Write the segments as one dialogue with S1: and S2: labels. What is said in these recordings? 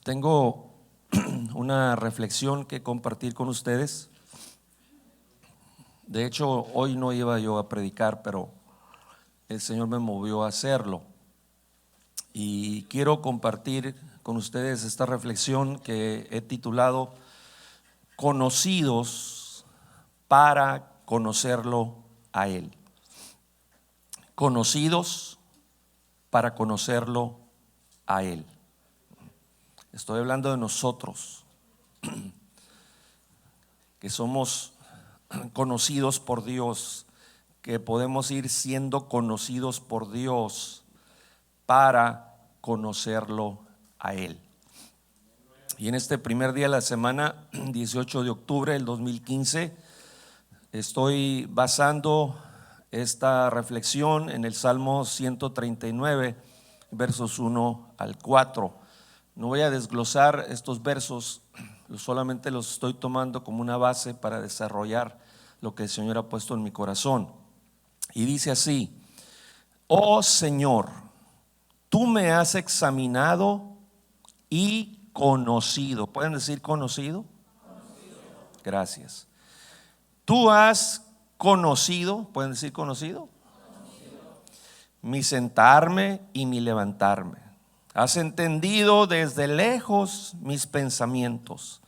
S1: Tengo una reflexión que compartir con ustedes. De hecho, hoy no iba yo a predicar, pero el Señor me movió a hacerlo. Y quiero compartir con ustedes esta reflexión que he titulado Conocidos para conocerlo a Él. Conocidos para conocerlo a Él. Estoy hablando de nosotros, que somos conocidos por Dios, que podemos ir siendo conocidos por Dios para conocerlo a Él. Y en este primer día de la semana, 18 de octubre del 2015, estoy basando esta reflexión en el Salmo 139, versos 1 al 4. No voy a desglosar estos versos, solamente los estoy tomando como una base para desarrollar lo que el Señor ha puesto en mi corazón. Y dice así: oh Señor, tú me has examinado y conocido. ¿Pueden decir conocido? Gracias. Tú has conocido, ¿pueden decir conocido? Mi sentarme y mi levantarme. Has entendido desde lejos mis pensamientos.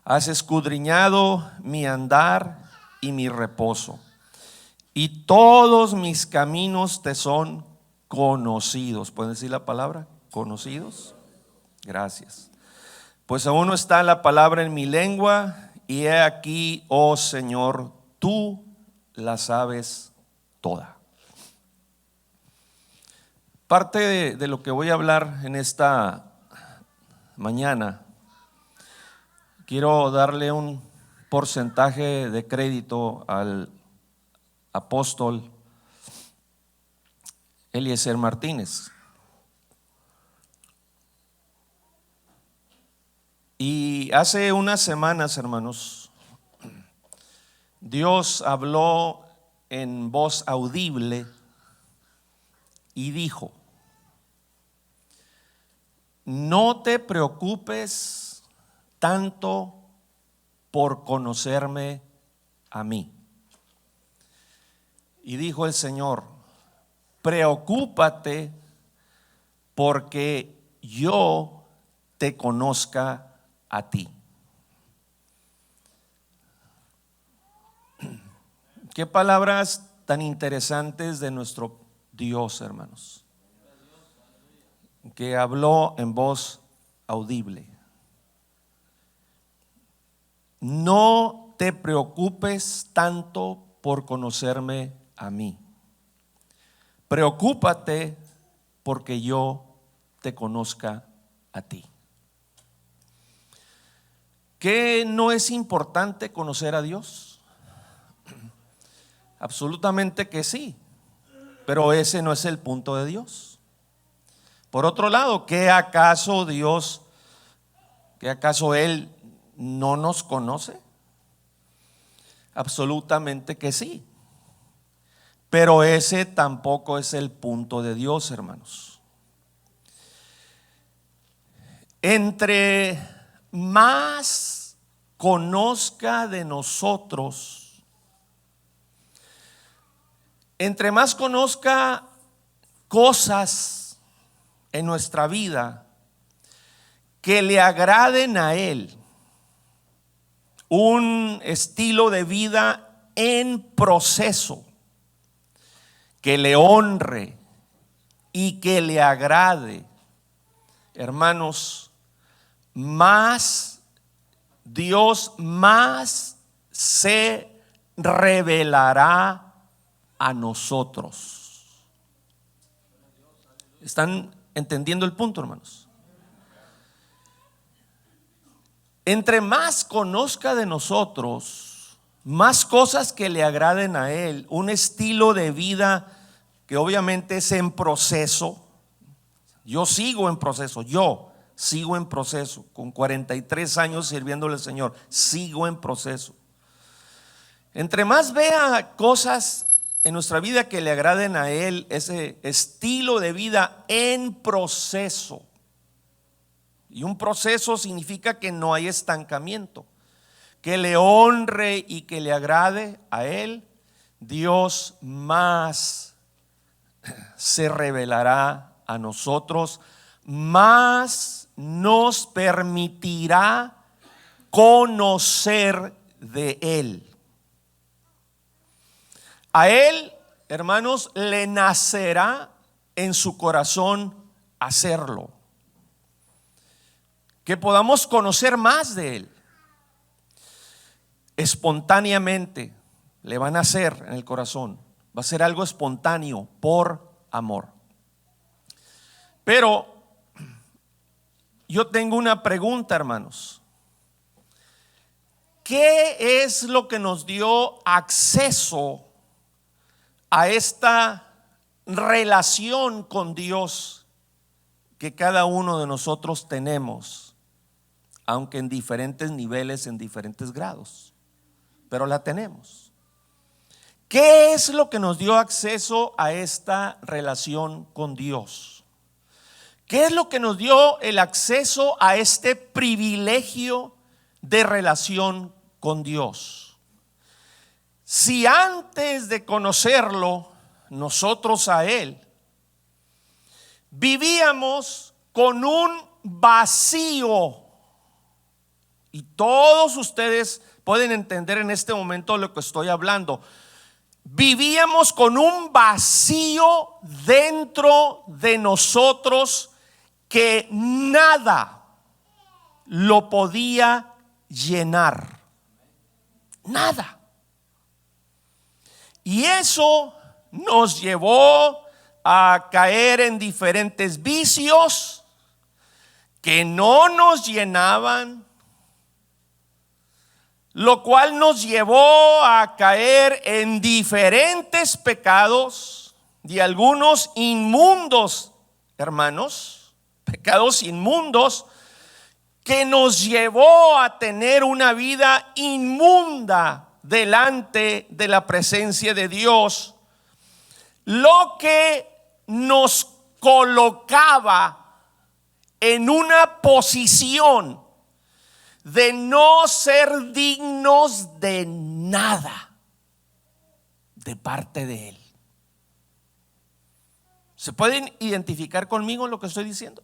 S1: Has escudriñado mi andar y mi reposo. Y todos mis caminos te son conocidos. ¿Pueden decir la palabra? ¿Conocidos? Gracias. Pues aún no está la palabra en mi lengua, y he aquí, oh Señor, tú la sabes toda. Parte de lo que voy a hablar en esta mañana, quiero darle un porcentaje de crédito al apóstol Eliezer Martínez. Y hace unas semanas, hermanos, Dios habló en voz audible y dijo: no te preocupes tanto por conocerme a mí. Y dijo el Señor: preocúpate porque yo te conozca a ti. Qué palabras tan interesantes de nuestro Dios, hermanos, que habló en voz audible. No te preocupes tanto por conocerme a mí. Preocúpate porque yo te conozca a ti. ¿Qué no es importante conocer a Dios? Absolutamente que sí, pero ese no es el punto de Dios. Por otro lado, ¿qué acaso Él no nos conoce? Absolutamente que sí, pero ese tampoco es el punto de Dios, hermanos. Entre más conozca de nosotros, entre más conozca cosas en nuestra vida que le agraden a Él, un estilo de vida en proceso que le honre y que le agrade, hermanos, Dios más se revelará a nosotros. ¿Están entendiendo el punto, hermanos? Entre más conozca de nosotros, más cosas que le agraden a Él, un estilo de vida que obviamente es en proceso. Yo sigo en proceso, con 43 años sirviéndole al Señor, sigo en proceso. Entre más vea cosas en nuestra vida que le agraden a Él, ese estilo de vida en proceso, Y un proceso significa que no hay estancamiento. Que le honre y que le agrade a Él, Dios más se revelará a nosotros, más nos permitirá conocer de Él. A Él, hermanos, le nacerá en su corazón hacerlo. Que podamos conocer más de Él. Espontáneamente le van a nacer en el corazón. Va a ser algo espontáneo por amor. Pero yo tengo una pregunta, hermanos. ¿Qué es lo que nos dio acceso a esta relación con Dios que cada uno de nosotros tenemos, aunque en diferentes niveles, en diferentes grados? Pero la tenemos. ¿Qué es lo que nos dio acceso a esta relación con Dios? ¿Qué es lo que nos dio el acceso a este privilegio de relación con Dios? Si antes de conocerlo, nosotros a Él, vivíamos con un vacío, y todos ustedes pueden entender en este momento lo que estoy hablando. Vivíamos con un vacío dentro de nosotros que nada lo podía llenar. Nada. Y eso nos llevó a caer en diferentes vicios que no nos llenaban, lo cual nos llevó a caer en diferentes pecados, y algunos inmundos, hermanos, pecados inmundos, que nos llevó a tener una vida inmunda delante de la presencia de Dios, lo que nos colocaba en una posición de no ser dignos de nada de parte de Él. ¿Se pueden identificar conmigo en lo que estoy diciendo?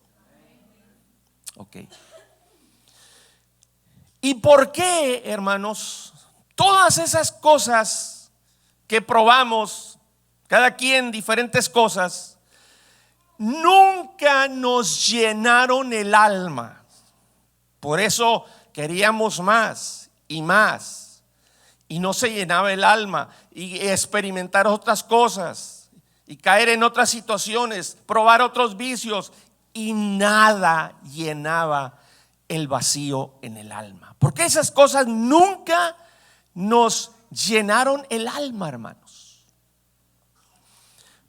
S1: Ok. ¿Y por qué, hermanos, todas esas cosas que probamos, cada quien diferentes cosas, nunca nos llenaron el alma? Por eso queríamos más y más, y no se llenaba el alma, y experimentar otras cosas, y caer en otras situaciones, probar otros vicios, y nada llenaba el vacío en el alma. Porque esas cosas nunca nos llenaron el alma, hermanos.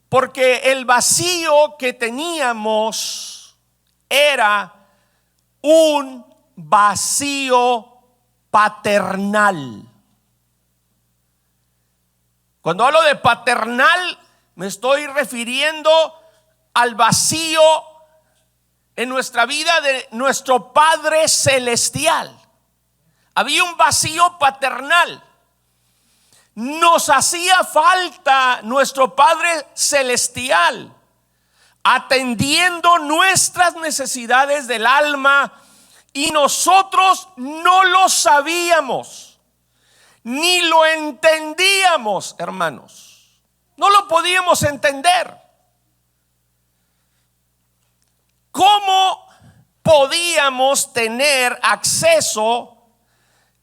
S1: Porque el vacío que teníamos era un vacío paternal. Cuando hablo de paternal, me estoy refiriendo al vacío en nuestra vida de nuestro Padre Celestial. Había un vacío paternal. Nos hacía falta nuestro Padre Celestial, atendiendo nuestras necesidades del alma, y nosotros no lo sabíamos, ni lo entendíamos, hermanos. No lo podíamos entender. ¿Cómo podíamos tener acceso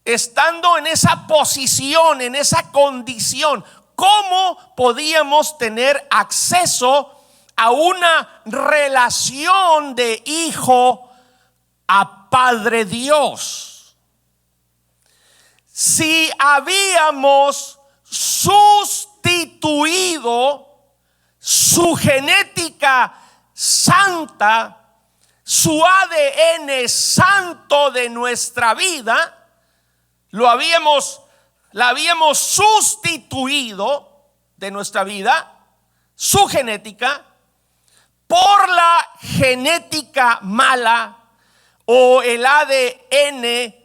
S1: estando en esa posición, en esa condición? ¿Cómo podíamos tener acceso a una relación de hijo a Padre Dios, si habíamos sustituido su genética santa, su ADN santo de nuestra vida? La habíamos sustituido de nuestra vida, su genética, por la genética mala o el ADN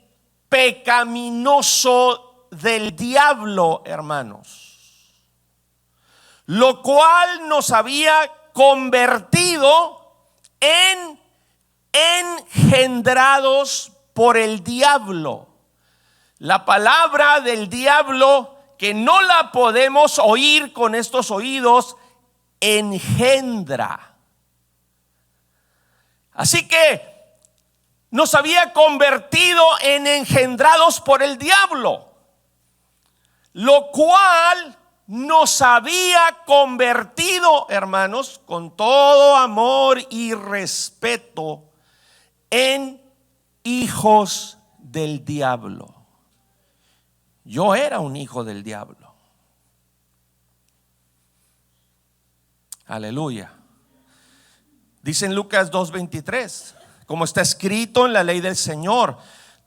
S1: pecaminoso del diablo, hermanos, lo cual nos había convertido en engendrados por el diablo. La palabra del diablo, que no la podemos oír con estos oídos, engendra. Así que nos había convertido en engendrados por el diablo, lo cual nos había convertido, hermanos, con todo amor y respeto, en hijos del diablo. Yo era un hijo del diablo. Aleluya. Dice en Lucas 2:23, como está escrito en la ley del Señor: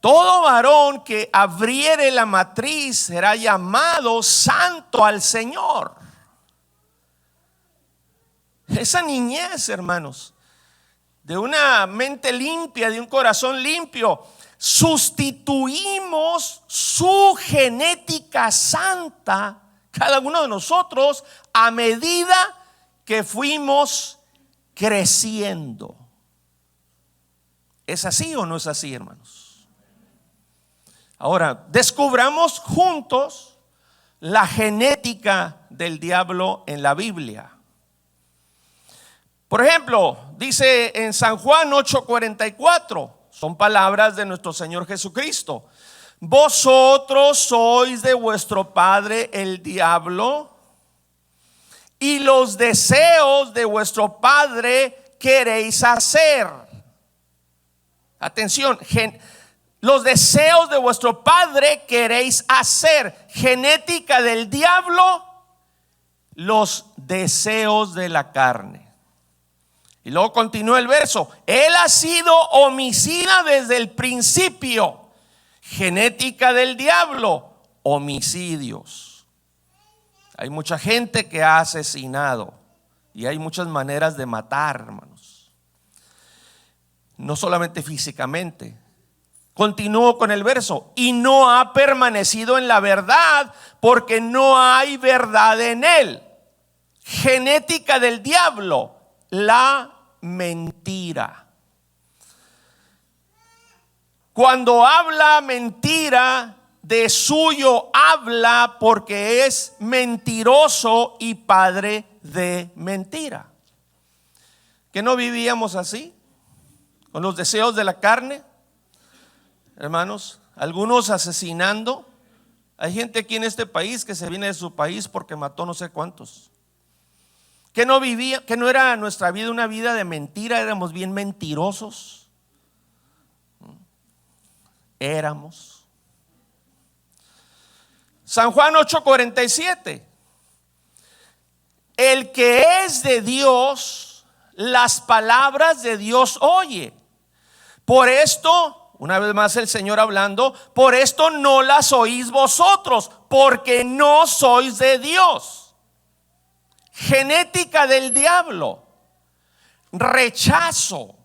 S1: todo varón que abriere la matriz será llamado santo al Señor. Esa niñez, hermanos, de una mente limpia, de un corazón limpio, sustituimos su genética santa, cada uno de nosotros, a medida que fuimos creciendo. ¿Es así o no es así, hermanos? Ahora, descubramos juntos la genética del diablo en la Biblia. Por ejemplo, dice en San Juan 8:44, son palabras de nuestro Señor Jesucristo: vosotros sois de vuestro padre el diablo, y los deseos de vuestro padre queréis hacer. Atención, los deseos de vuestro padre queréis hacer. Genética del diablo, los deseos de la carne. Y luego continúa el verso: él ha sido homicida desde el principio. Genética del diablo, homicidios. Hay mucha gente que ha asesinado, y hay muchas maneras de matar, hermanos, no solamente físicamente. Continúo con el verso: y no ha permanecido en la verdad, porque no hay verdad en él. Genética del diablo, la mentira. Cuando habla mentira, de suyo habla, porque es mentiroso y padre de mentira. ¿Que no vivíamos así? Con los deseos de la carne, hermanos, algunos asesinando. Hay gente aquí en este país que se viene de su país porque mató no sé cuántos. Que no vivía, que no era nuestra vida una vida de mentira, éramos bien mentirosos. Éramos. San Juan 8:47, el que es de Dios, las palabras de Dios oye. Por esto, una vez más el Señor hablando, por esto no las oís vosotros, porque no sois de Dios. Genética del diablo, rechazo,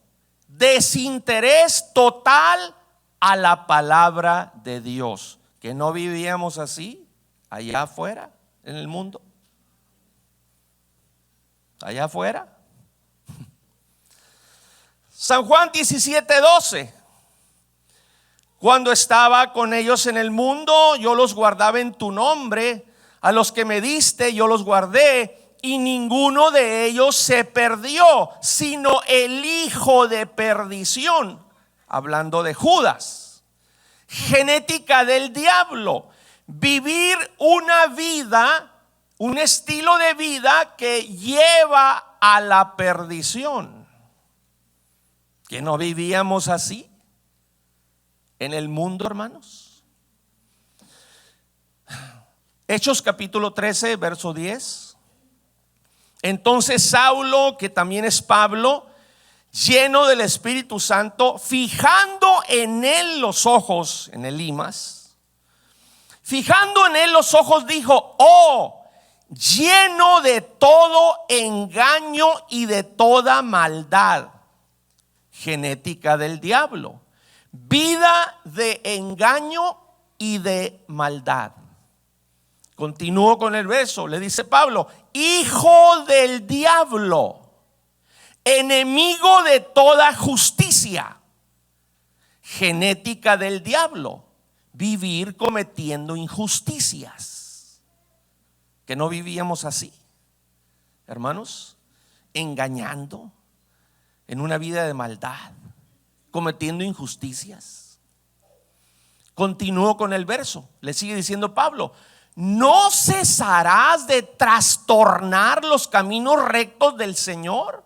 S1: desinterés total a la palabra de Dios. ¿Que no vivíamos así allá afuera en el mundo? Allá afuera. San Juan 17:12, cuando estaba con ellos en el mundo, yo los guardaba en tu nombre, a los que me diste yo los guardé, y ninguno de ellos se perdió, sino el hijo de perdición, hablando de Judas. Genética del diablo, vivir una vida, un estilo de vida que lleva a la perdición. ¿Que no vivíamos así en el mundo, hermanos? Hechos capítulo 13, verso 10. Entonces Saulo, que también es Pablo, lleno del Espíritu Santo, fijando en él los ojos, en Elimas, fijando en él los ojos, dijo: oh, lleno de todo engaño y de toda maldad. genética del diablo, vida de engaño y de maldad. Continúo con el verso, le dice Pablo, hijo del diablo, enemigo de toda justicia, genética del diablo, vivir cometiendo injusticias. Que no vivíamos así, hermanos, engañando, en una vida de maldad, cometiendo injusticias. Continúo con el verso, le sigue diciendo Pablo, ¿no cesarás de trastornar los caminos rectos del Señor?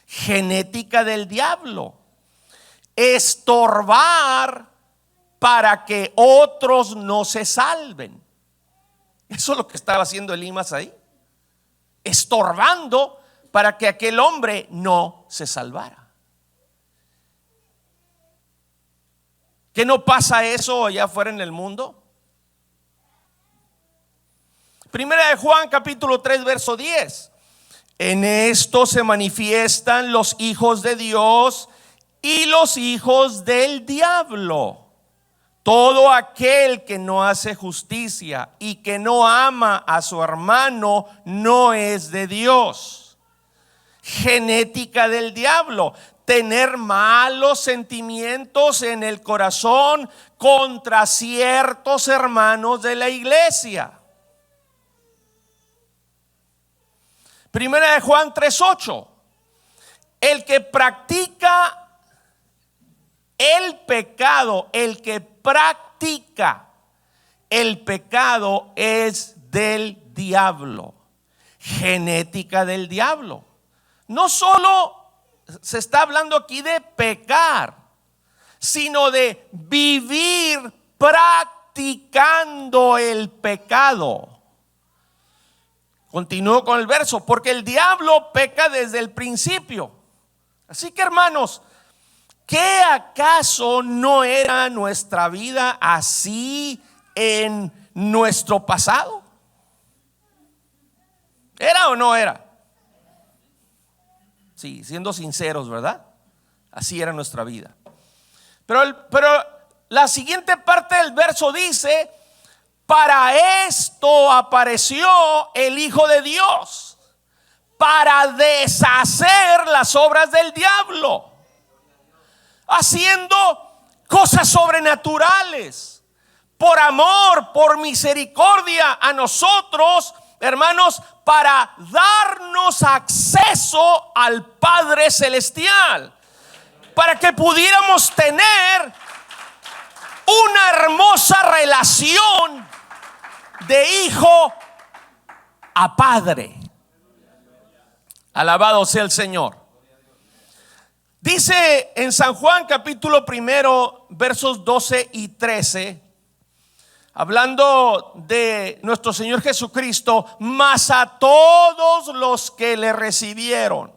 S1: Genética del diablo, estorbar para que otros no se salven. Eso es lo que estaba haciendo Elimas ahí, estorbando para que aquel hombre no se salvara. ¿Qué no pasa eso allá afuera en el mundo? Primera de Juan capítulo 3 verso 10. En esto se manifiestan los hijos de Dios y los hijos del diablo. Todo aquel que no hace justicia y que no ama a su hermano no es de Dios. Genética del diablo, tener malos sentimientos en el corazón contra ciertos hermanos de la iglesia. Primera de Juan 3:8. El que practica el pecado, el que practica el pecado es del diablo. Genética del diablo. No solo se está hablando aquí de pecar, sino de vivir practicando el pecado. Continúo con el verso, porque el diablo peca desde el principio. Así que, hermanos, ¿qué acaso no era nuestra vida así en nuestro pasado? ¿Era o no era? Sí, siendo sinceros, ¿verdad? Así era nuestra vida. Pero la siguiente parte del verso dice, para esto apareció el Hijo de Dios, para deshacer las obras del diablo, haciendo cosas sobrenaturales, por amor, por misericordia a nosotros, hermanos, para darnos acceso al Padre Celestial, para que pudiéramos tener una hermosa relación de hijo a padre. Alabado sea el Señor. Dice en San Juan capítulo 1 versos 12 y 13, hablando de nuestro Señor Jesucristo, mas a todos los que le recibieron,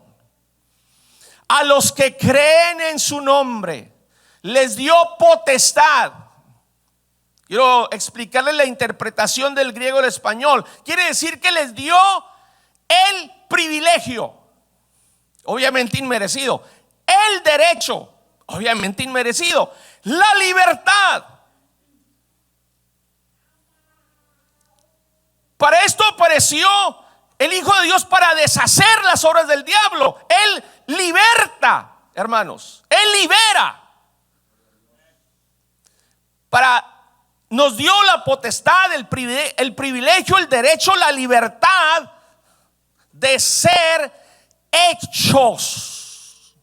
S1: a los que creen en su nombre, les dio potestad. Quiero explicarles la interpretación del griego al español. Quiere decir que les dio el privilegio, obviamente inmerecido, el derecho, obviamente inmerecido, la libertad. Para esto apareció el Hijo de Dios, para deshacer las obras del diablo. Él liberta, hermanos, Él libera. Nos dio la potestad, el privilegio, el derecho, la libertad de ser hechos.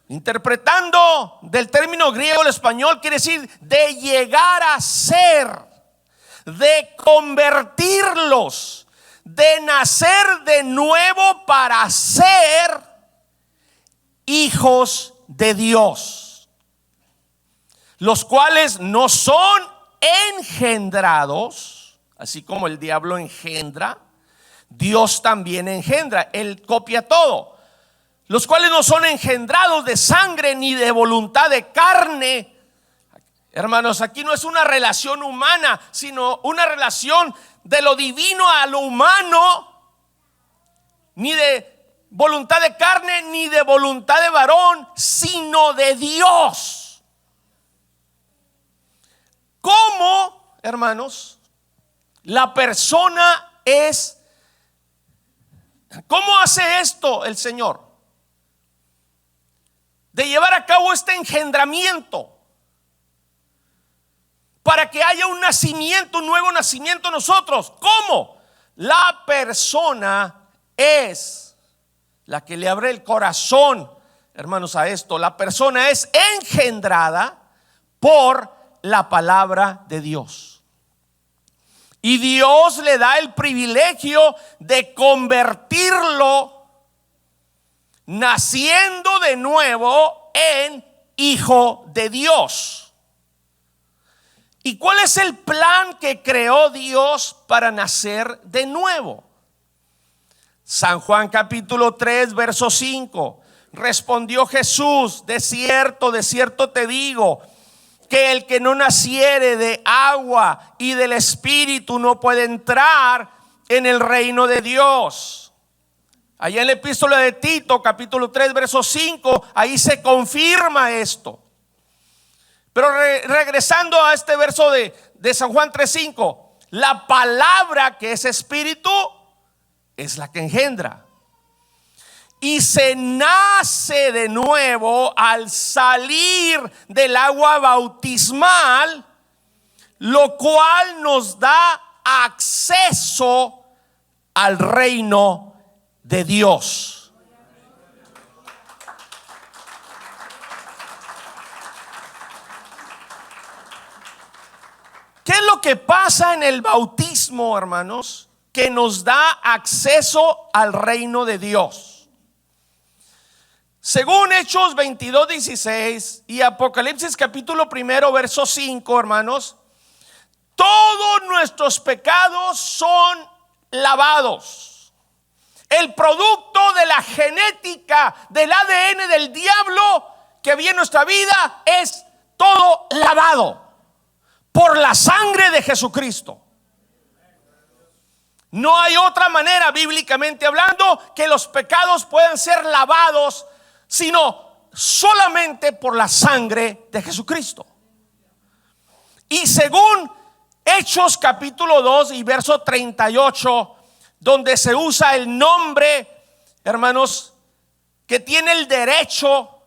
S1: Interpretando del término griego al español, quiere decir de llegar a ser, de convertirlos, de nacer de nuevo para ser hijos de Dios, los cuales no son engendrados, así como el diablo engendra, Dios también engendra. Él copia todo. Los cuales no son engendrados de sangre ni de voluntad de carne. Hermanos, aquí no es una relación humana, sino una relación de lo divino a lo humano, ni de voluntad de carne ni de voluntad de varón, sino de Dios. ¿Cómo, hermanos, la persona es? ¿Cómo hace esto el Señor? De llevar a cabo este engendramiento para que haya un nacimiento, un nuevo nacimiento en nosotros. ¿Cómo? La persona es la que le abre el corazón, hermanos, a esto. La persona es engendrada por la palabra de Dios. Y Dios le da el privilegio de convertirlo, naciendo de nuevo, en hijo de Dios. ¿Y cuál es el plan que creó Dios para nacer de nuevo? San Juan capítulo 3, verso 5. Respondió Jesús: de cierto te digo, que el que no naciere de agua y del Espíritu no puede entrar en el reino de Dios. Allá en la epístola de Tito, capítulo 3, verso 5, ahí se confirma esto. Pero regresando a este verso de San Juan 3:5, la palabra que es espíritu es la que engendra. Y se nace de nuevo al salir del agua bautismal, lo cual nos da acceso al reino de Dios. ¿Qué es lo que pasa en el bautismo, hermanos, que nos da acceso al reino de Dios? Según Hechos 22:16 y Apocalipsis capítulo 1, verso 5, hermanos, todos nuestros pecados son lavados. El producto de la genética del ADN del diablo que había en nuestra vida es todo lavado por la sangre de Jesucristo. No hay otra manera, bíblicamente hablando, que los pecados puedan ser lavados, sino solamente por la sangre de Jesucristo. Y según Hechos capítulo 2 y verso 38, donde se usa el nombre, hermanos, que tiene el derecho,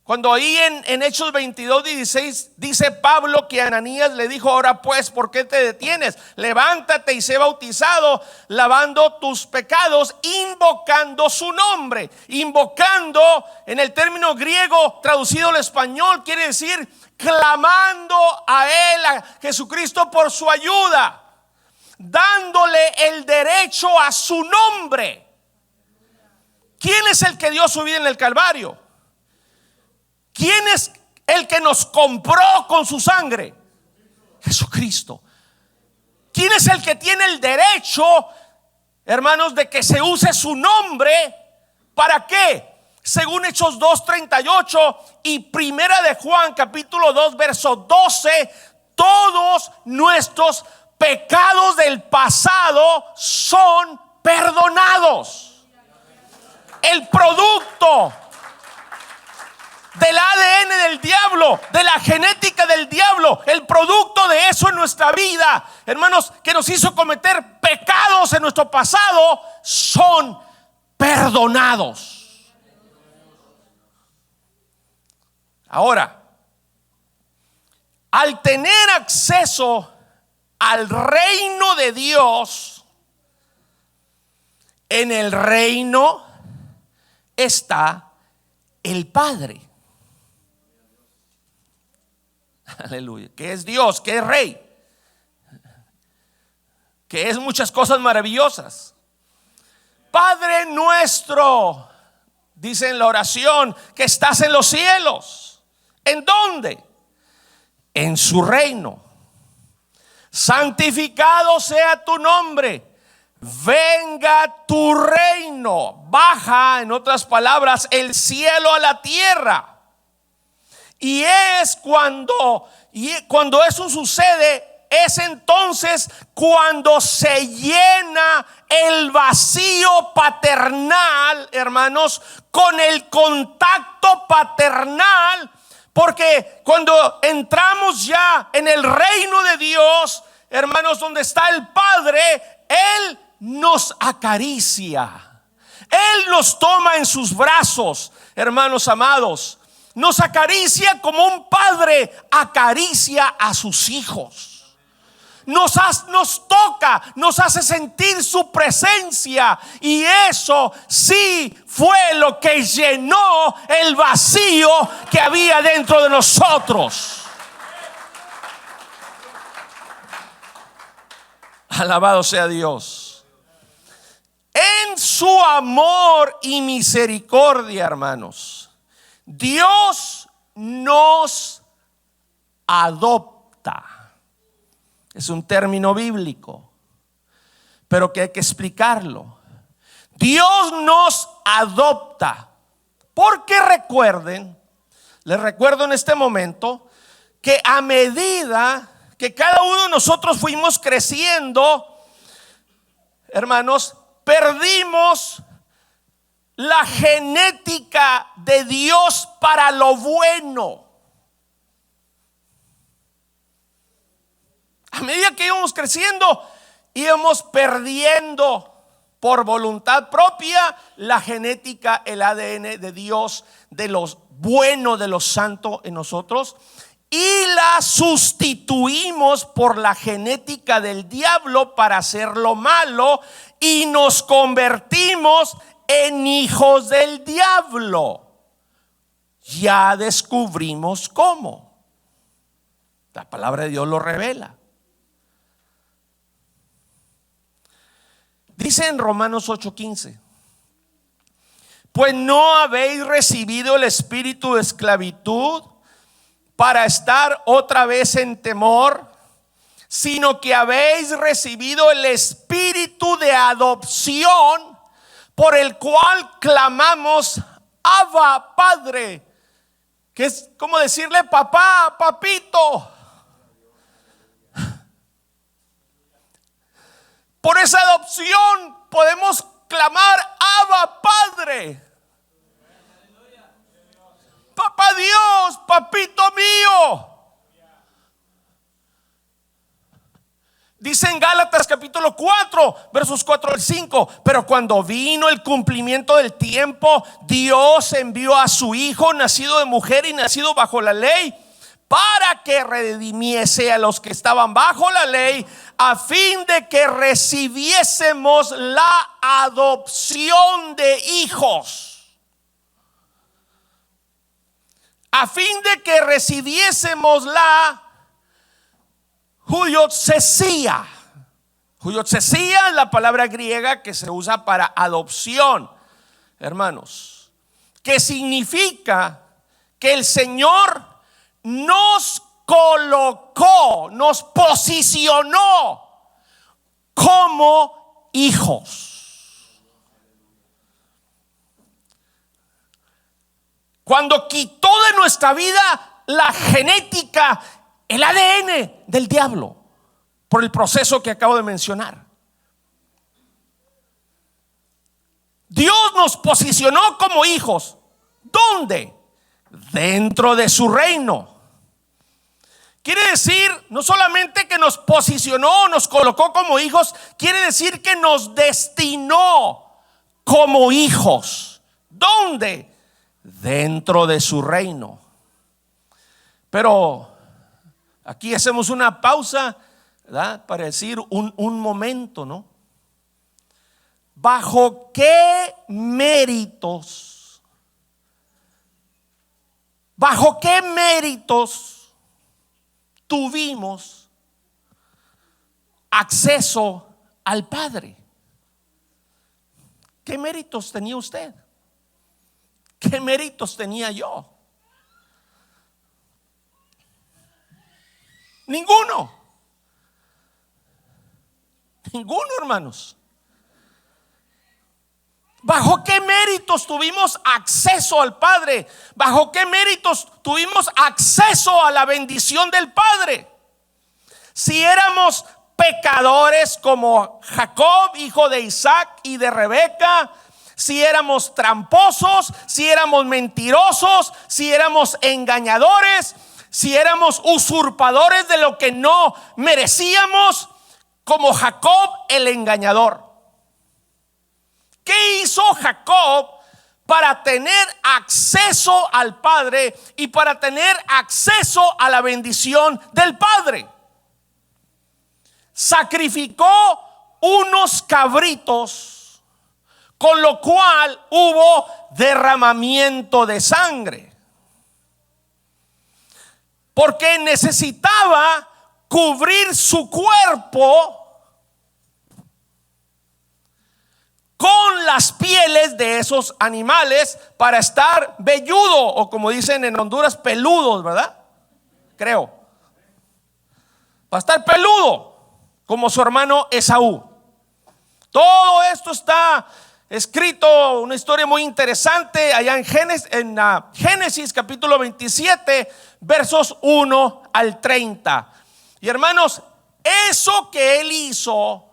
S1: cuando ahí en Hechos 22:16 dice Pablo que Ananías le dijo: ahora pues, ¿por qué te detienes? Levántate y sé bautizado, lavando tus pecados, invocando su nombre. Invocando, en el término griego traducido al español, quiere decir clamando a él, a Jesucristo, por su ayuda, dándole el derecho a su nombre. ¿Quién es el que dio su vida en el Calvario? ¿Quién es el que nos compró con su sangre? Jesucristo. ¿Quién es el que tiene el derecho, hermanos, de que se use su nombre? ¿Para qué? Según Hechos 2:38 y Primera de Juan capítulo 2 verso 12, todos nuestros pecados del pasado son perdonados. El producto del ADN del diablo, de la genética del diablo, el producto de eso en nuestra vida, hermanos, que nos hizo cometer pecados en nuestro pasado, son perdonados. Ahora, al tener acceso al reino de Dios, en el reino está el Padre. Aleluya. Que es Dios, que es Rey, que es muchas cosas maravillosas. Padre nuestro, dice en la oración, que estás en los cielos. ¿En dónde? En su reino. Santificado sea tu nombre. Venga tu reino. Baja, en otras palabras, el cielo a la tierra. Y es cuando eso sucede, es entonces cuando se llena el vacío paternal, hermanos, con el contacto paternal. Porque cuando entramos ya en el reino de Dios, hermanos, donde está el Padre, Él nos acaricia, Él nos toma en sus brazos, hermanos amados. Nos acaricia como un padre acaricia a sus hijos. Nos toca, nos hace sentir su presencia. Y eso sí fue lo que llenó el vacío que había dentro de nosotros. Alabado sea Dios. En su amor y misericordia, hermanos, Dios nos adopta. Es un término bíblico, pero que hay que explicarlo. Dios nos adopta, porque recuerden, les recuerdo en este momento, que a medida que cada uno de nosotros fuimos creciendo, hermanos, perdimos la genética de Dios para lo bueno. A medida que íbamos creciendo, íbamos perdiendo por voluntad propia la genética, el ADN de Dios, de lo bueno, de lo santo en nosotros, y la sustituimos por la genética del diablo para hacer lo malo, y nos convertimos en hijos del diablo. Ya descubrimos cómo. La palabra de Dios lo revela. Dice en Romanos 8:15: pues no habéis recibido el espíritu de esclavitud para estar otra vez en temor, sino que habéis recibido el espíritu de adopción, por el cual clamamos: Abba, Padre. Que es como decirle papá, papito. Por esa adopción podemos clamar: Abba, Padre. Papá Dios, papito mío. Dice en Gálatas capítulo 4, versos 4 al 5: pero cuando vino el cumplimiento del tiempo, Dios envió a su Hijo, nacido de mujer y nacido bajo la ley, para que redimiese a los que estaban bajo la ley, a fin de que recibiésemos la adopción de hijos. A fin de que recibiésemos la huiotsesía. Huiotsesía es la palabra griega que se usa para adopción, hermanos, que significa que el Señor nos colocó, nos posicionó como hijos. Cuando quitó de nuestra vida la genética, el ADN del diablo, por el proceso que acabo de mencionar. Dios nos posicionó como hijos. ¿Dónde? Dentro de su reino. Quiere decir, no solamente que nos posicionó, nos colocó como hijos, quiere decir que nos destinó como hijos. ¿Dónde? Dentro de su reino. Pero aquí hacemos una pausa, ¿verdad?, para decir un momento, ¿no? ¿Bajo qué méritos? ¿Bajo qué méritos tuvimos acceso al Padre? ¿Qué méritos tenía usted? ¿Qué méritos tenía yo? Ninguno. Ninguno, hermanos. ¿Bajo qué méritos tuvimos acceso al Padre? ¿Bajo qué méritos tuvimos acceso a la bendición del Padre? si éramos pecadores como Jacob, hijo de Isaac y de Rebeca, si éramos tramposos, si éramos mentirosos, si éramos engañadores, si éramos usurpadores de lo que no merecíamos, como Jacob el engañador. ¿Qué hizo Jacob para tener acceso al Padre y para tener acceso a la bendición del Padre? Sacrificó unos cabritos, con lo cual hubo derramamiento de sangre, porque necesitaba cubrir su cuerpo con las pieles de esos animales para estar velludo, o como dicen en Honduras, peludos, ¿verdad? Creo. Para estar peludo, como su hermano Esaú. Todo esto está escrito, una historia muy interesante allá en Génesis capítulo 27, versos 1 al 30. Y hermanos, eso que él hizo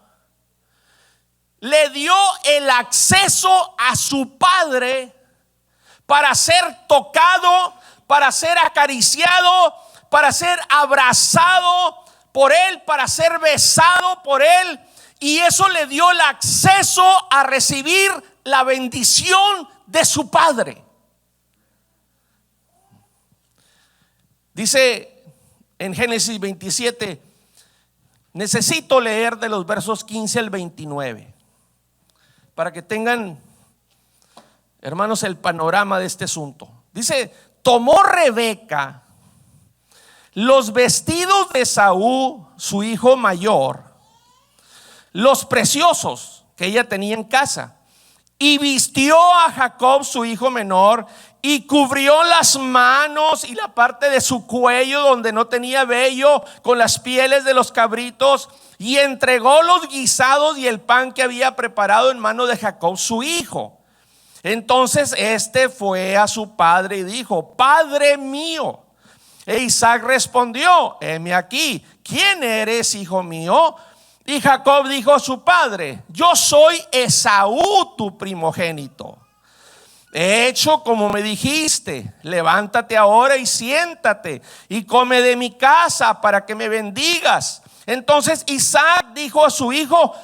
S1: le dio el acceso a su padre para ser tocado, para ser acariciado, para ser abrazado por él, para ser besado por él. Y eso le dio el acceso a recibir la bendición de su padre. Dice en Génesis 27, necesito leer de los versos 15 al 29 para que tengan, hermanos, el panorama de este asunto. Dice: tomó Rebeca los vestidos de Esaú, su hijo mayor, los preciosos que ella tenía en casa, y vistió a Jacob, su hijo menor, y cubrió las manos y la parte de su cuello donde no tenía vello con las pieles de los cabritos, y entregó los guisados y el pan que había preparado en mano de Jacob, su hijo. Entonces este fue a su padre y dijo: Padre mío. E Isaac respondió: heme aquí, ¿quién eres, hijo mío? Y Jacob dijo a su padre: yo soy Esaú, tu primogénito. He hecho como me dijiste, levántate ahora y siéntate y come de mi casa para que me bendigas. Entonces Isaac dijo a su hijo: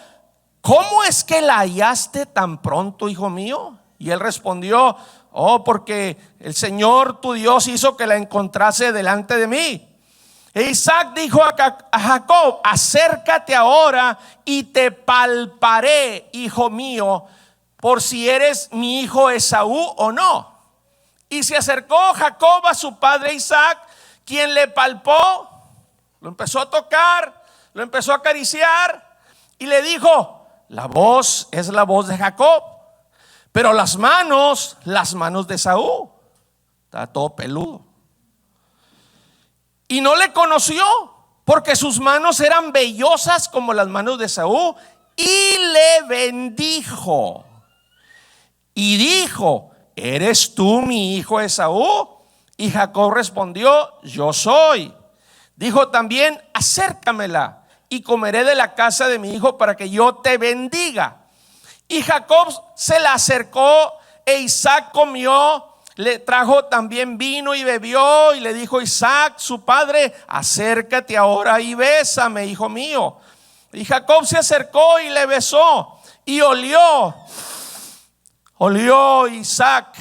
S1: ¿cómo es que la hallaste tan pronto, hijo mío? Y él respondió: oh, porque el Señor tu Dios hizo que la encontrase delante de mí. E Isaac dijo a Jacob: acércate ahora y te palparé, hijo mío, por si eres mi hijo Esaú o no. Y se acercó Jacob a su padre Isaac, quien le palpó, lo empezó a tocar, lo empezó a acariciar y le dijo: la voz es la voz de Jacob, pero las manos de Esaú. Está todo peludo. Y no le conoció, porque sus manos eran vellosas como las manos de Esaú, y le bendijo. Y dijo: ¿eres tú mi hijo Esaú? Y Jacob respondió: yo soy. Dijo también: acércamela y comeré de la casa de mi hijo para que yo te bendiga. Y Jacob se la acercó e Isaac comió. Le trajo también vino y bebió, y le dijo Isaac, su padre: acércate ahora y bésame, hijo mío. Y Jacob se acercó y le besó, y olió Isaac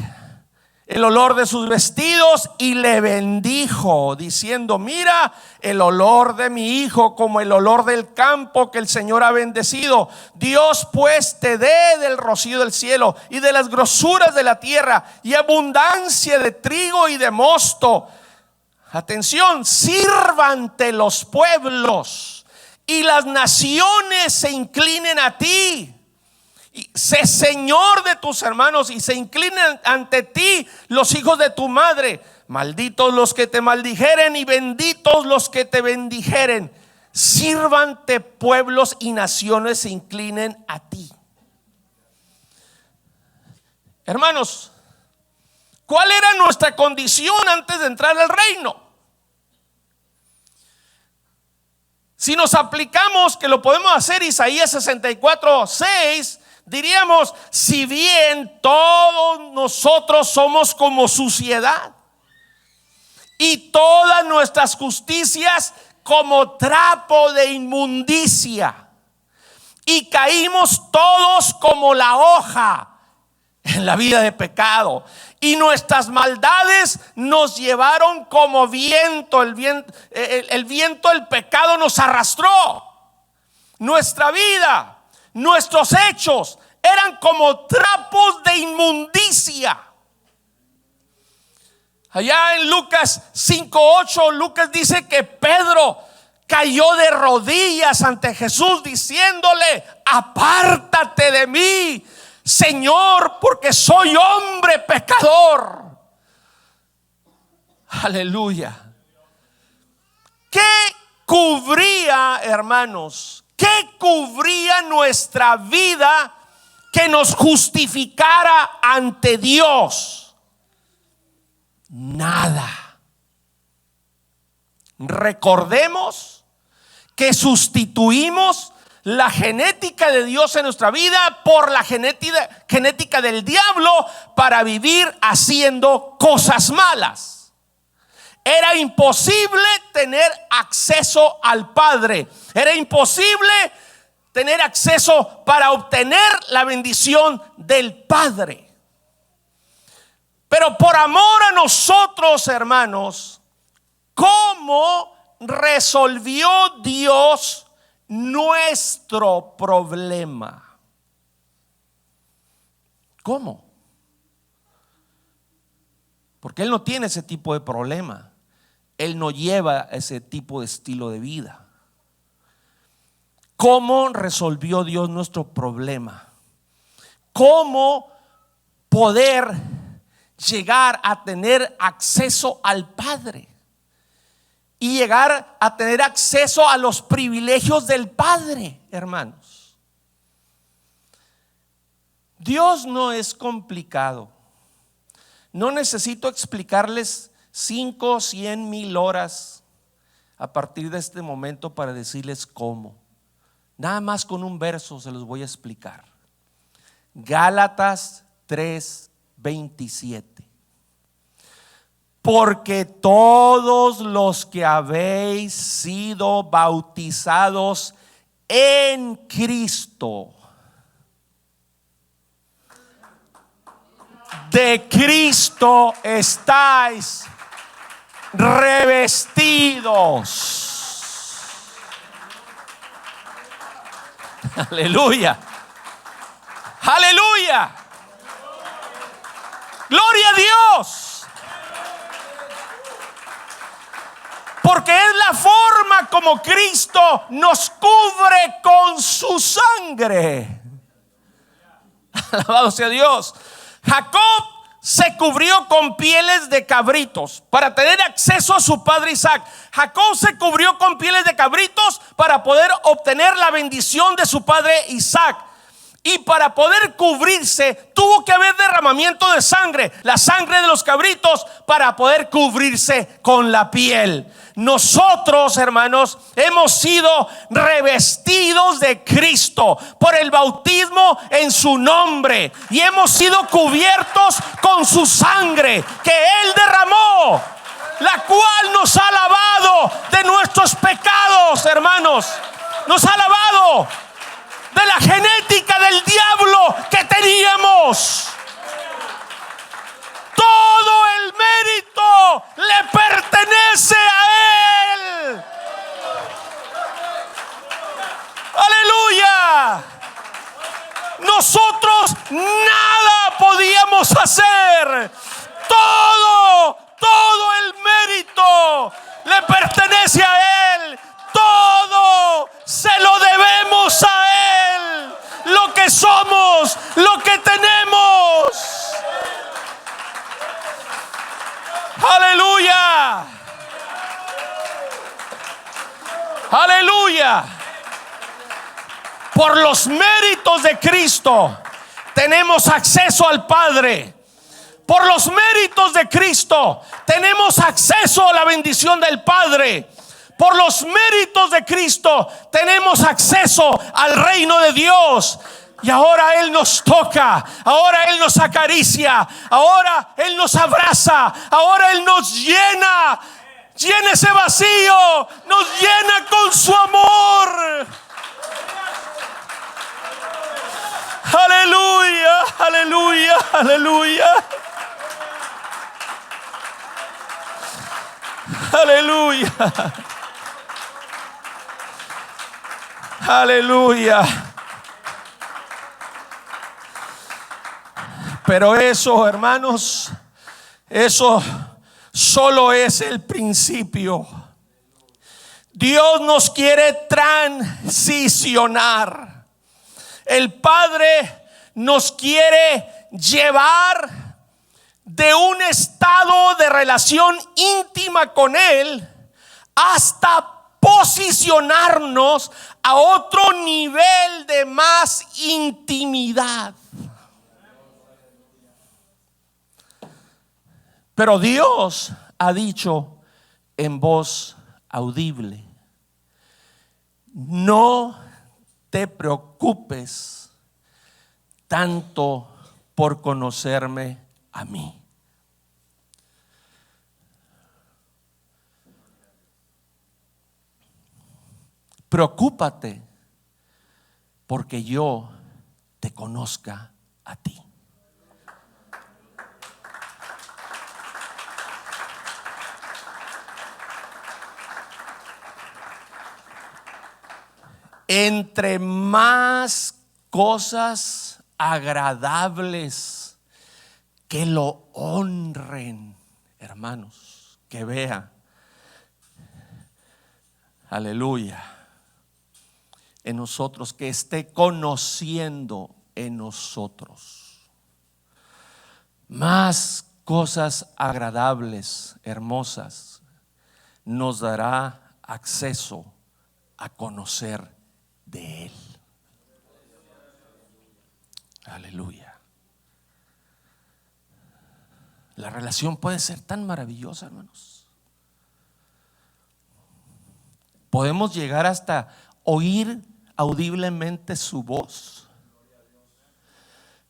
S1: el olor de sus vestidos y le bendijo, diciendo: mira el olor de mi hijo como el olor del campo que el Señor ha bendecido. Dios pues te dé del rocío del cielo y de las grosuras de la tierra y abundancia de trigo y de mosto. Atención: sírvante los pueblos y las naciones se inclinen a ti. Y sé señor de tus hermanos y se inclinen ante ti los hijos de tu madre. Malditos los que te maldijeren y benditos los que te bendijeren. Sírvante pueblos y naciones se inclinen a ti. Hermanos, ¿cuál era nuestra condición antes de entrar al reino? Si nos aplicamos, que lo podemos hacer, Isaías 64:6, diríamos: si bien todos nosotros somos como suciedad, y todas nuestras justicias como trapo de inmundicia, y caímos todos como la hoja en la vida de pecado, y nuestras maldades nos llevaron como viento. El viento del pecado nos arrastró. Nuestra vida, nuestros hechos eran como trapos de inmundicia. Allá en Lucas 5:8, Lucas dice que Pedro cayó de rodillas ante Jesús diciéndole: apártate de mí, Señor, porque soy hombre pecador. Aleluya. ¿Qué cubría, hermanos? ¿Qué cubría nuestra vida que nos justificara ante Dios? Nada. Recordemos que sustituimos la genética de Dios en nuestra vida por la genética del diablo para vivir haciendo cosas malas. Era imposible tener acceso al Padre. Era imposible tener acceso para obtener la bendición del Padre. Pero por amor a nosotros, hermanos, ¿cómo resolvió Dios nuestro problema? ¿Cómo? Porque Él no tiene ese tipo de problema. Él no lleva ese tipo de estilo de vida. ¿Cómo resolvió Dios nuestro problema? ¿Cómo poder llegar a tener acceso al Padre y llegar a tener acceso a los privilegios del Padre, hermanos? Dios no es complicado. No necesito explicarles 5, 100, 1000 horas a partir de este momento para decirles cómo. Nada más con un verso se los voy a explicar. Gálatas 3:27. Porque todos los que habéis sido bautizados en Cristo, de Cristo estáis revestidos. Aleluya. Aleluya. Gloria a Dios. Porque es la forma como Cristo nos cubre con su sangre. Alabado sea Dios. Jacob se cubrió con pieles de cabritos para tener acceso a su padre Isaac. Jacob se cubrió con pieles de cabritos para poder obtener la bendición de su padre Isaac. Y para poder cubrirse tuvo que haber derramamiento de sangre, la sangre de los cabritos, para poder cubrirse con la piel. Nosotros, hermanos, hemos sido revestidos de Cristo por el bautismo en su nombre y hemos sido cubiertos con su sangre que Él derramó, la cual nos ha lavado de nuestros pecados, hermanos. Nos ha lavado de la genética del diablo que teníamos. Todo el mérito le pertenece a Él. Aleluya. Nosotros nada podíamos hacer. Todo el mérito le pertenece a Él. Todo se lo debemos a Él. Lo que somos, lo que tenemos. Aleluya. Aleluya. Por los méritos de Cristo tenemos acceso al Padre. Por los méritos de Cristo tenemos acceso a la bendición del Padre. Por los méritos de Cristo tenemos acceso al reino de Dios. Y ahora Él nos toca, ahora Él nos acaricia, ahora Él nos abraza, ahora Él nos llena. Llena ese vacío, nos llena con su amor. Aleluya, aleluya, aleluya. Aleluya. Aleluya. Pero eso, hermanos, eso solo es el principio. Dios nos quiere transicionar. El Padre nos quiere llevar de un estado de relación íntima con Él hasta posicionarnos a otro nivel de más intimidad. Pero Dios ha dicho en voz audible: no te preocupes tanto por conocerme a mí. Preocúpate porque yo te conozca a ti. Entre más cosas agradables que lo honren, hermanos, que vea, aleluya, en nosotros, que esté conociendo en nosotros. Más cosas agradables, hermosas, nos dará acceso a conocer de Él. Aleluya. La relación puede ser tan maravillosa, hermanos. Podemos llegar hasta oír audiblemente su voz.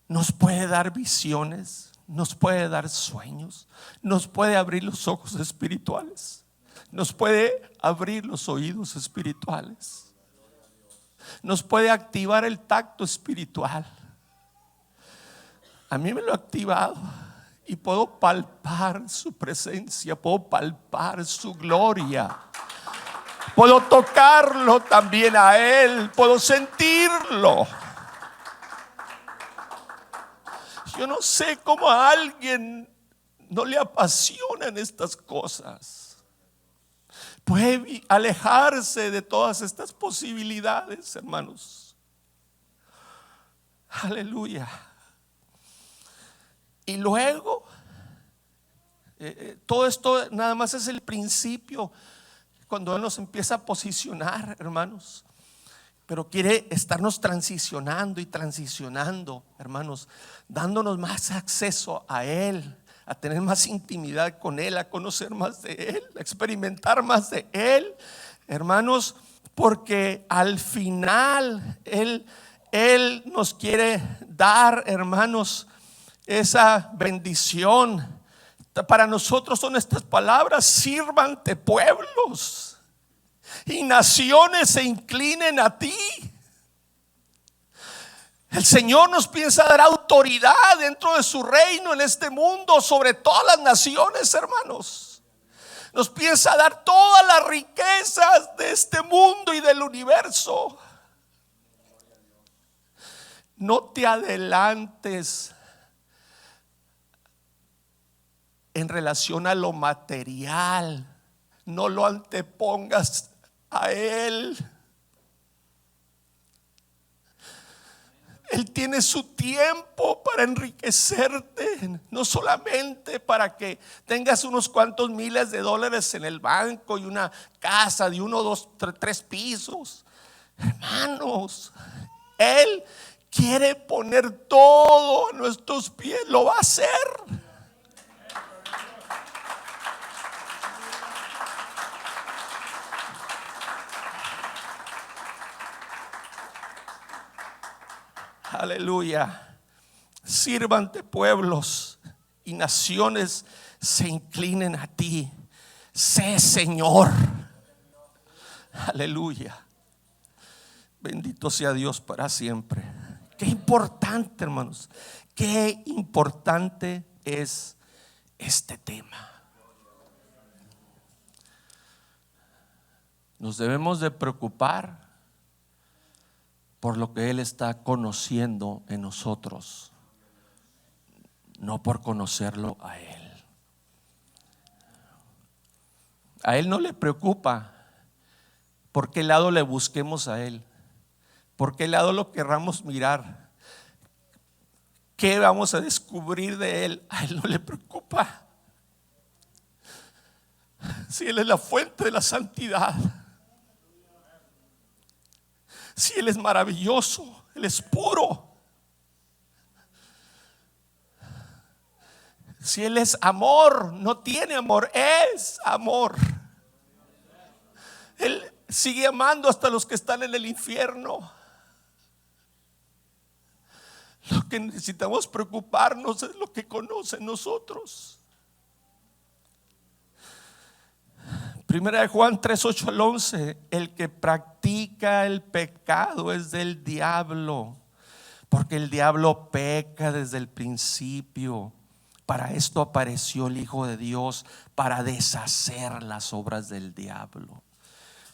S1: Nos puede dar visiones, nos puede dar sueños, nos puede abrir los ojos espirituales, nos puede abrir los oídos espirituales, nos puede activar el tacto espiritual. A mí me lo ha activado y puedo palpar su presencia, puedo palpar su gloria, puedo tocarlo también a Él, puedo sentirlo. Yo no sé cómo a alguien no le apasionan estas cosas. Puede alejarse de todas estas posibilidades, hermanos. Aleluya. Y luego, todo esto nada más es el principio, cuando Él nos empieza a posicionar, hermanos. Pero quiere estarnos transicionando y transicionando, hermanos, dándonos más acceso a Él, a tener más intimidad con Él, a conocer más de Él, a experimentar más de Él, hermanos, porque al final Él nos quiere dar, hermanos, esa bendición. Para nosotros son estas palabras: sírvante pueblos y naciones se inclinen a ti. El Señor nos piensa dar autoridad dentro de su reino en este mundo sobre todas las naciones, hermanos. Nos piensa dar todas las riquezas de este mundo y del universo. No te adelantes en relación a lo material. No lo antepongas a Él. Él tiene su tiempo para enriquecerte, no solamente para que tengas unos cuantos miles de dólares en el banco y una casa de 1, 2, 3 pisos. Hermanos, Él quiere poner todo a nuestros pies, lo va a hacer. Aleluya. Sírvante pueblos y naciones se inclinen a ti. Sé Señor. Aleluya. Bendito sea Dios para siempre. Qué importante, hermanos. Qué importante es este tema. Nos debemos de preocupar por lo que Él está conociendo en nosotros, no por conocerlo a Él. A Él no le preocupa por qué lado le busquemos a Él, por qué lado lo querramos mirar, qué vamos a descubrir de Él. A Él no le preocupa. Si Él es la fuente de la santidad, si Él es maravilloso, Él es puro, si Él es amor, no tiene amor, es amor. Él sigue amando hasta los que están en el infierno. Lo que necesitamos preocuparnos es lo que conoce nosotros. Primera de Juan 3:8 al 11. El que practica el pecado es del diablo, porque el diablo peca desde el principio. Para esto apareció el Hijo de Dios, para deshacer las obras del diablo.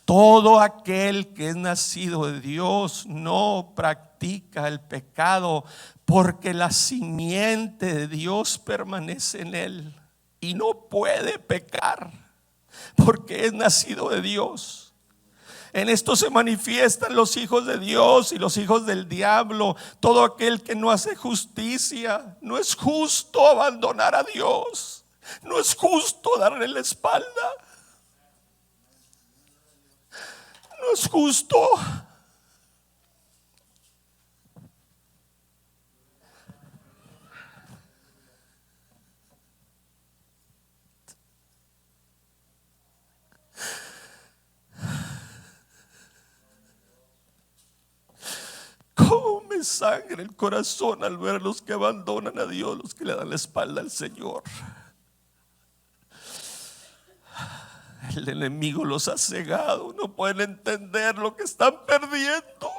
S1: Todo aquel que es nacido de Dios no practica el pecado, porque la simiente de Dios permanece en él y no puede pecar, porque es nacido de Dios. En esto se manifiestan los hijos de Dios y los hijos del diablo. Todo aquel que no hace justicia, no es justo abandonar a Dios, no es justo darle la espalda, no es justo. Cómo me sangra el corazón al ver los que abandonan a Dios, los que le dan la espalda al Señor. El enemigo los ha cegado, no pueden entender lo que están perdiendo.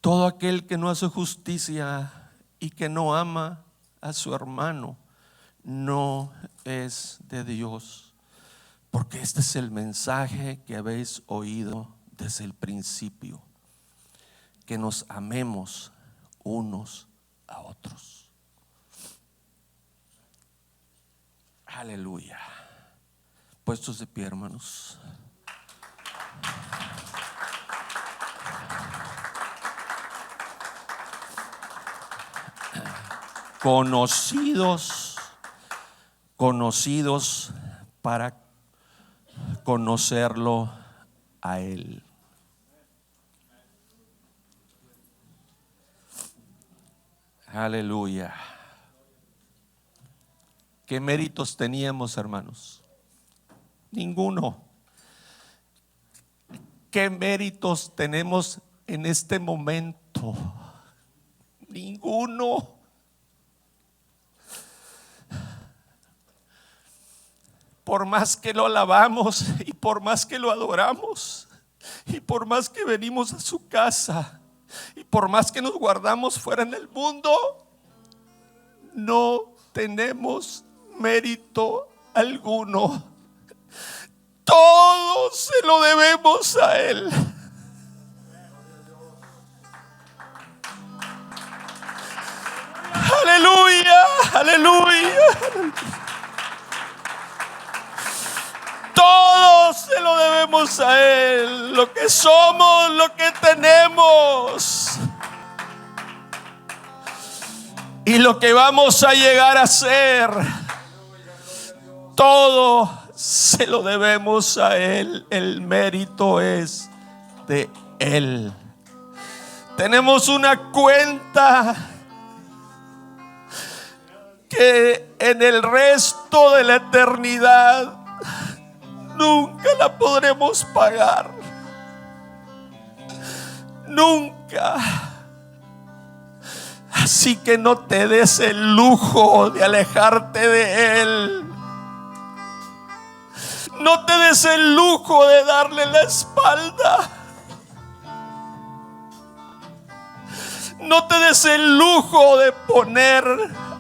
S1: Todo aquel que no hace justicia y que no ama a su hermano no es de Dios, porque este es el mensaje que habéis oído desde el principio, que nos amemos unos a otros. Aleluya. Puestos de pie, hermanos. Conocidos para conocerlo a Él. Aleluya. ¿Qué méritos teníamos, hermanos? Ninguno. ¿Qué méritos tenemos en este momento? Ninguno. Por más que lo alabamos y por más que lo adoramos y por más que venimos a su casa y por más que nos guardamos fuera en el mundo, no tenemos mérito alguno. Todo se lo debemos a Él. Aleluya, aleluya. Todo se lo debemos a Él. Lo que somos, lo que tenemos y lo que vamos a llegar a ser, todo se lo debemos a Él. El mérito es de Él. Tenemos una cuenta que en el resto de la eternidad nunca la podremos pagar. Nunca. Así que no te des el lujo de alejarte de Él. No te des el lujo de darle la espalda. No te des el lujo de poner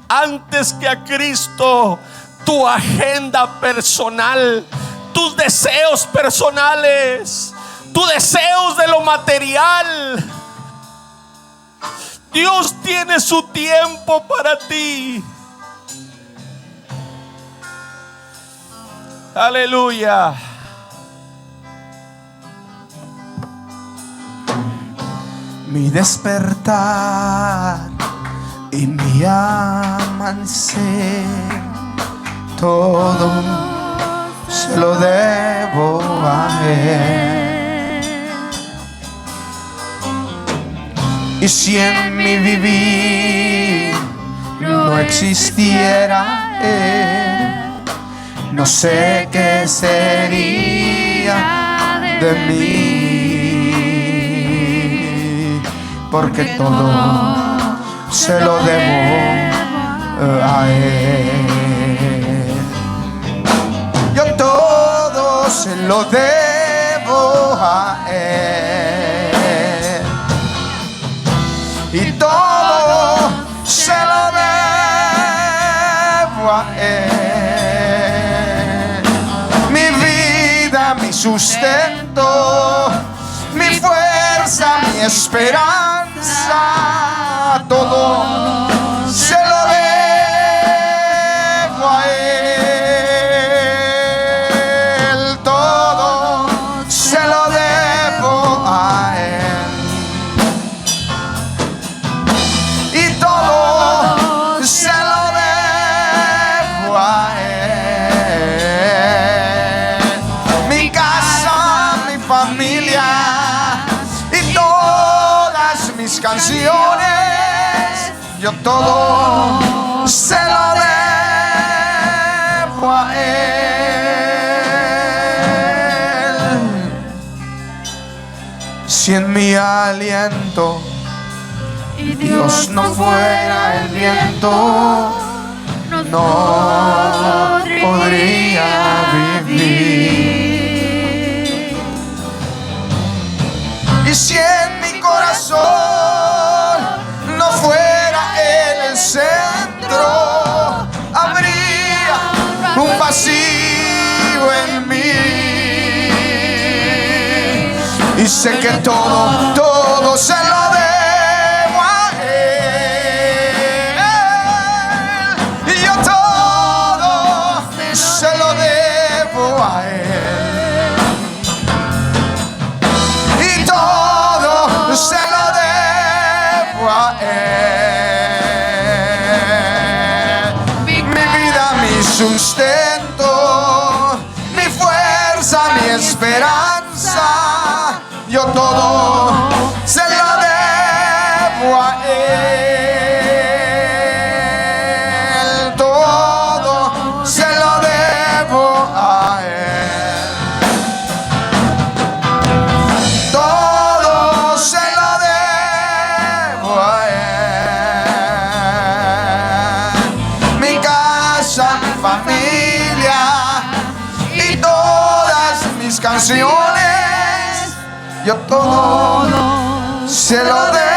S1: antes que a Cristo tu agenda personal, tus deseos personales, tus deseos de lo material. Dios tiene su tiempo para ti. Aleluya.
S2: Mi despertar y mi amanecer, todo se lo debo a Él. Y si en mi vivir no existiera Él, no sé qué sería de mí, porque todo se lo debo a Él. Yo todo se lo debo a Él, y todo se lo debo a Él. Mi vida, mi sustento, mi fuerza, mi esperanza, todo se lo debo a Él. Todo se lo debo a Él, y todo se lo debo a Él. Mi casa, mi familia y todas mis canciones, yo todo se lo debo a Él. Si en mi aliento Dios no fuera el viento, no podría vivir. Y si en mi corazón no fuera Él el centro, habría un vacío en mí. Y sé que todo se lo debo a Él, y yo todo se lo debo a Él, y todo se lo debo a Él. Mi vida, mi sustento, mi fuerza, mi esperanza, yo todo se lo debo a Él. Todo se lo debo a Él. Todo se lo debo a Él. Mi casa, mi familia y todas mis canciones, yo todo se lo debo